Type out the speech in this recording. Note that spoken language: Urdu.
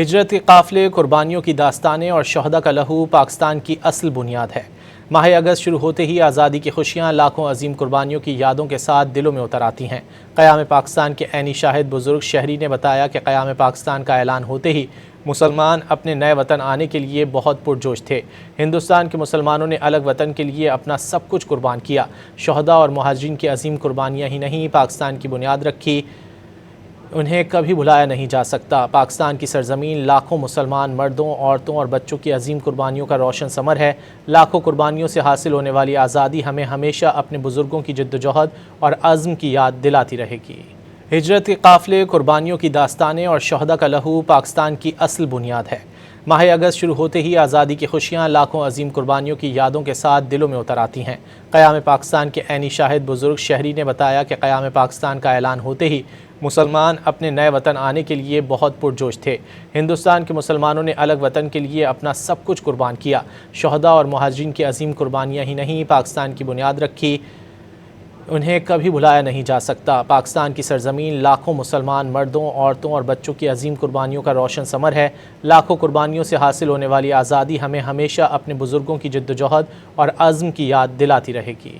ہجرت کے قافلے، قربانیوں کی داستانیں اور شہداء کا لہو پاکستان کی اصل بنیاد ہے۔ ماہ اگست شروع ہوتے ہی آزادی کی خوشیاں لاکھوں عظیم قربانیوں کی یادوں کے ساتھ دلوں میں اتر آتی ہیں۔ قیام پاکستان کے عینی شاہد بزرگ شہری نے بتایا کہ قیام پاکستان کا اعلان ہوتے ہی مسلمان اپنے نئے وطن آنے کے لیے بہت پرجوش تھے۔ ہندوستان کے مسلمانوں نے الگ وطن کے لیے اپنا سب کچھ قربان کیا۔ شہداء اور مہاجرین کی عظیم قربانیاں ہی نہیں، پاکستان کی بنیاد رکھی، انہیں کبھی بھلایا نہیں جا سکتا۔ پاکستان کی سرزمین لاکھوں مسلمان مردوں، عورتوں اور بچوں کی عظیم قربانیوں کا روشن ثمر ہے۔ لاکھوں قربانیوں سے حاصل ہونے والی آزادی ہمیں ہمیشہ اپنے بزرگوں کی جدوجہد اور عزم کی یاد دلاتی رہے گی۔ ہجرت کے قافلے، قربانیوں کی داستانیں اور شہداء کا لہو پاکستان کی اصل بنیاد ہے۔ ماہ اگست شروع ہوتے ہی آزادی کی خوشیاں لاکھوں عظیم قربانیوں کی یادوں کے ساتھ دلوں میں اتر آتی ہیں۔ قیام پاکستان کے عینی شاہد بزرگ شہری نے بتایا کہ قیام پاکستان کا اعلان ہوتے ہی مسلمان اپنے نئے وطن آنے کے لیے بہت پرجوش تھے۔ ہندوستان کے مسلمانوں نے الگ وطن کے لیے اپنا سب کچھ قربان کیا۔ شہداء اور مہاجرین کی عظیم قربانیاں ہی نہیں، پاکستان کی بنیاد رکھی، انہیں کبھی بھلایا نہیں جا سکتا۔ پاکستان کی سرزمین لاکھوں مسلمان مردوں، عورتوں اور بچوں کی عظیم قربانیوں کا روشن ثمر ہے۔ لاکھوں قربانیوں سے حاصل ہونے والی آزادی ہمیں ہمیشہ اپنے بزرگوں کی جدوجہد اور عزم کی یاد دلاتی رہے گی۔